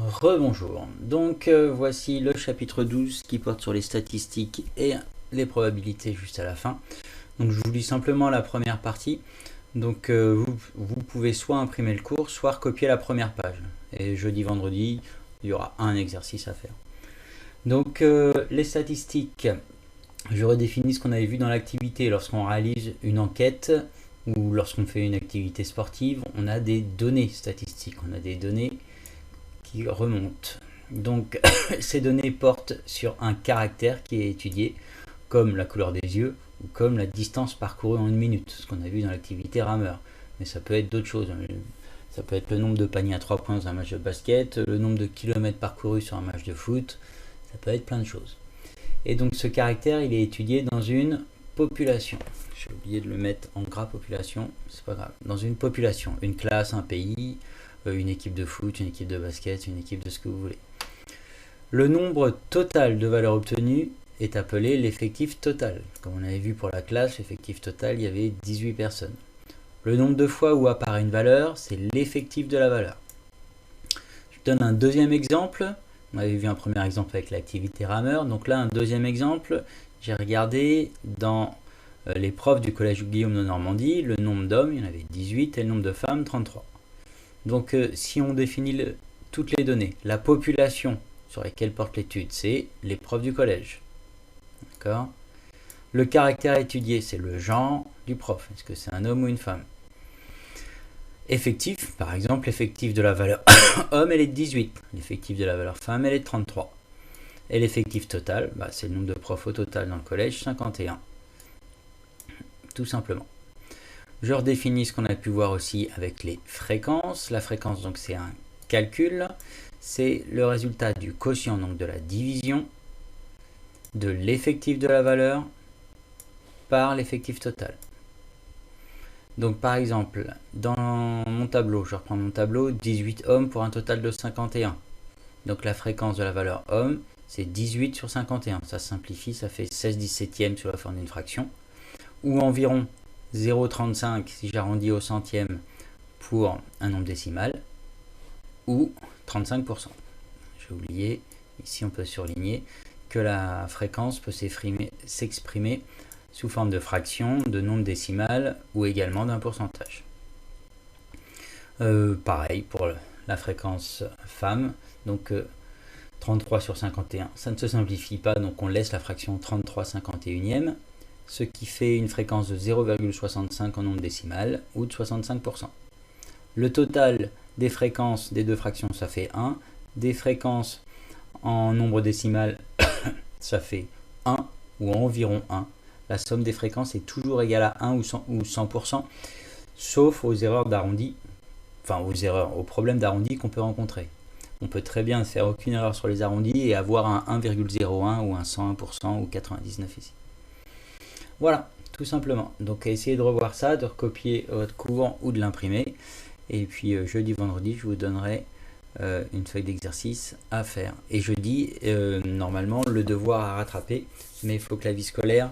Rebonjour. Donc voici le chapitre 12 qui porte sur les statistiques et les probabilités juste à la fin. Donc je vous lis simplement la première partie. Donc vous pouvez soit imprimer le cours, soit recopier la première page. Et jeudi, vendredi, il y aura un exercice à faire. Donc les statistiques, je redéfinis ce qu'on avait vu dans l'activité. Lorsqu'on réalise une enquête ou lorsqu'on fait une activité sportive, on a des données statistiques, on a des données qui remontent. Donc ces données portent sur un caractère qui est étudié, comme la couleur des yeux ou comme la distance parcourue en une minute, ce qu'on a vu dans l'activité rameur. Mais ça peut être d'autres choses. Ça peut être le nombre de paniers à 3 points dans un match de basket, le nombre de kilomètres parcourus sur un match de foot, ça peut être plein de choses. Et donc ce caractère, il est étudié dans une population. J'ai oublié de le mettre en gras population, c'est pas grave. Dans une population, une classe, un pays, une équipe de foot, une équipe de basket, une équipe de ce que vous voulez. Le nombre total de valeurs obtenues est appelé l'effectif total. Comme on avait vu pour la classe, l'effectif total, il y avait 18 personnes. Le nombre de fois où apparaît une valeur, c'est l'effectif de la valeur. Je donne un deuxième exemple. On avait vu un premier exemple avec l'activité rameur. Donc là, un deuxième exemple, j'ai regardé dans les profs du collège Guillaume de Normandie, le nombre d'hommes, il y en avait 18, et le nombre de femmes, 33. Donc si on définit toutes les données, la population sur laquelle porte l'étude, c'est les profs du collège. D'accord ? Le caractère étudié, c'est le genre du prof. Est-ce que c'est un homme ou une femme ? Effectif, par exemple, l'effectif de la valeur homme, elle est de 18. L'effectif de la valeur femme, elle est de 33. Et l'effectif total, c'est le nombre de profs au total dans le collège, 51. Tout simplement. Je redéfinis ce qu'on a pu voir aussi avec les fréquences. La fréquence, donc, c'est un calcul. C'est le résultat du quotient, donc de la division de l'effectif de la valeur par l'effectif total. Donc, par exemple, dans mon tableau, je reprends mon tableau, 18 hommes pour un total de 51. Donc, la fréquence de la valeur homme, c'est 18 sur 51. Ça simplifie, ça fait 16/17 sous la forme d'une fraction. Ou environ 0,35 si j'arrondis au centième pour un nombre décimal, ou 35%. J'ai oublié, ici on peut surligner que la fréquence peut s'exprimer sous forme de fraction, de nombre décimal ou également d'un pourcentage. Pareil pour la fréquence femme, donc 33 sur 51, ça ne se simplifie pas, donc on laisse la fraction 33/51e, ce qui fait une fréquence de 0,65 en nombre décimal ou de 65%. Le total des fréquences des deux fractions, ça fait 1. Des fréquences en nombre décimal, ça fait 1 ou environ 1. La somme des fréquences est toujours égale à 1 ou 100%, sauf aux erreurs d'arrondi, aux problèmes d'arrondi qu'on peut rencontrer. On peut très bien ne faire aucune erreur sur les arrondis et avoir un 1,01 ou un 101% ou 99 ici. Voilà, tout simplement. Donc essayez de revoir ça, de recopier votre cours ou de l'imprimer. Et puis jeudi, vendredi, je vous donnerai une feuille d'exercice à faire. Et jeudi, normalement, le devoir à rattraper, mais il faut que la vie scolaire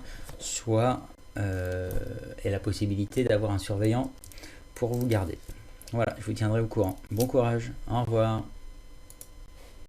ait la possibilité d'avoir un surveillant pour vous garder. Voilà, je vous tiendrai au courant. Bon courage, au revoir.